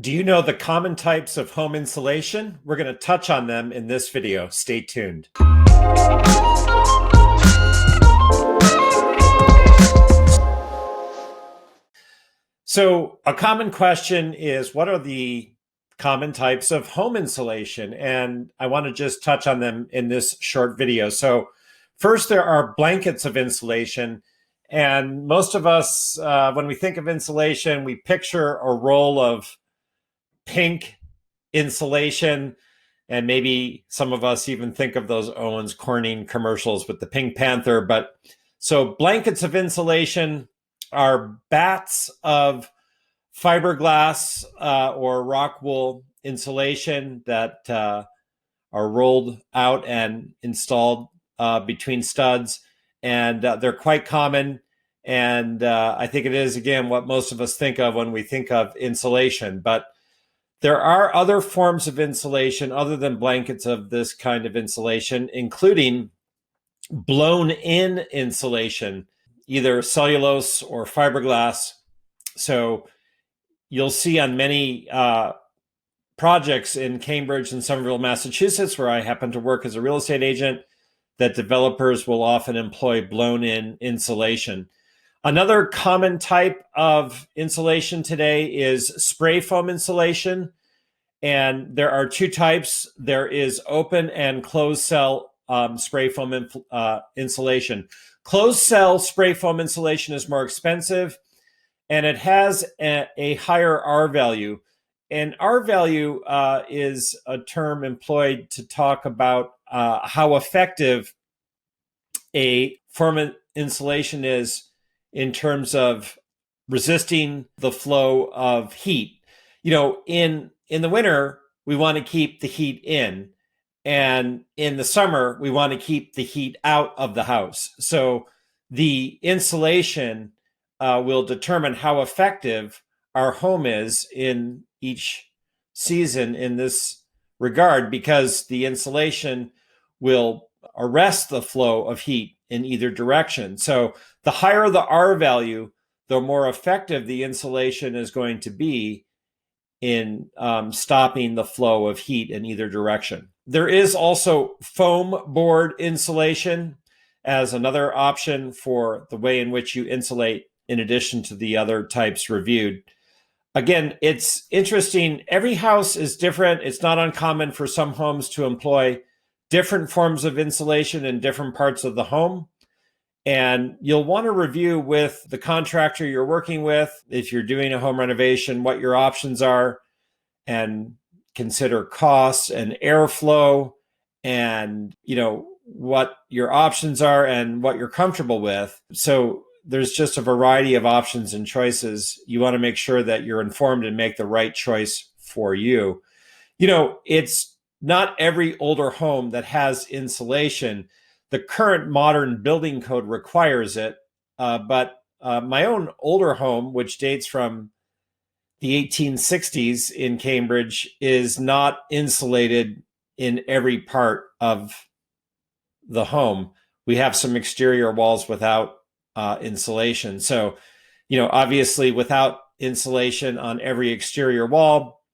Do you know the common types of home insulation? We're going to touch on them in this video. Stay tuned. So a common question is, what are the common types of home insulation? And I want to just touch on them in this short video. So first, there are blankets of insulation. And most of us, when we think of insulation, we picture a roll of pink insulation. And maybe some of us even think of those Owens Corning commercials with the Pink Panther. But so blankets of insulation are bats of fiberglass or rockwool insulation that are rolled out and installed between studs. And they're quite common. And I think it is, again, what most of us think of when we think of insulation. But there are other forms of insulation other than blankets of this kind of insulation, including blown-in insulation, either cellulose or fiberglass. So you'll see on many projects in Cambridge and Somerville, Massachusetts, where I happen to work as a real estate agent, that developers will often employ blown-in insulation. Another common type of insulation today is spray foam insulation. And there are two types. There is open and closed cell spray foam insulation. Closed cell spray foam insulation is more expensive, and it has a higher R value. And R value is a term employed to talk about how effective a form of insulation is in terms of resisting the flow of heat. You know, in the winter, we want to keep the heat in. And in the summer, we want to keep the heat out of the house. So the insulation will determine how effective our home is in each season in this regard, because the insulation will arrest the flow of heat in either direction. So the higher the R value, the more effective the insulation is going to be in stopping the flow of heat in either direction. There is also foam board insulation as another option for the way in which you insulate, in addition to the other types reviewed. Again, it's interesting. Every house is different. It's not uncommon for some homes to employ different forms of insulation in different parts of the home. And you'll want to review with the contractor you're working with, if you're doing a home renovation, what your options are, and consider costs and airflow and, what your options are and what you're comfortable with. So there's just a variety of options and choices. You want to make sure that you're informed and make the right choice for you. It's not every older home that has insulation. The current modern building code requires it, but my own older home, which dates from the 1860s in Cambridge, is not insulated in every part of the home. We have some exterior walls without insulation. So, obviously without insulation on every exterior wall,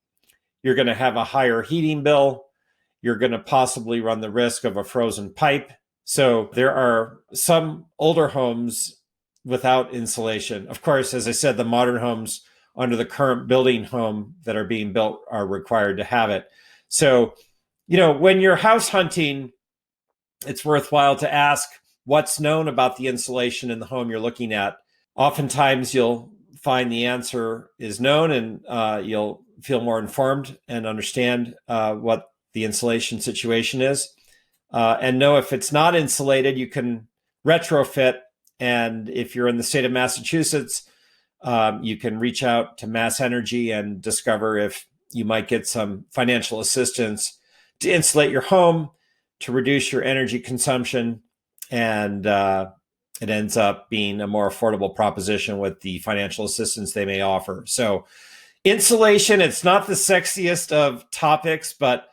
you're going to have a higher heating bill. You're going to possibly run the risk of a frozen pipe. So there are some older homes without insulation. Of course, as I said, the modern homes under the current building home that are being built are required to have it. So, when you're house hunting, it's worthwhile to ask what's known about the insulation in the home you're looking at. Oftentimes you'll find the answer is known, and you'll feel more informed and understand what the insulation situation is. And know if it's not insulated, you can retrofit. And if you're in the state of Massachusetts, you can reach out to Mass Energy and discover if you might get some financial assistance to insulate your home, to reduce your energy consumption. And it ends up being a more affordable proposition with the financial assistance they may offer. So insulation, it's not the sexiest of topics, but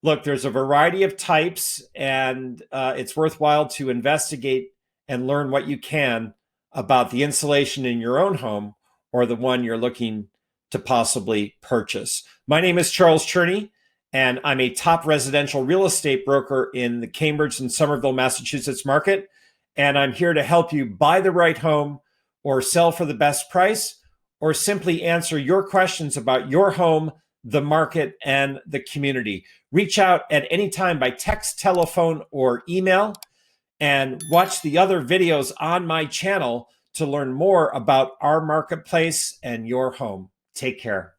look, there's a variety of types, and it's worthwhile to investigate and learn what you can about the insulation in your own home or the one you're looking to possibly purchase. My name is Charles Cherney, and I'm a top residential real estate broker in the Cambridge and Somerville, Massachusetts market. And I'm here to help you buy the right home or sell for the best price, or simply answer your questions about your home, the market, and the community. Reach out at any time by text, telephone, or email, and watch the other videos on my channel to learn more about our marketplace and your home. Take care.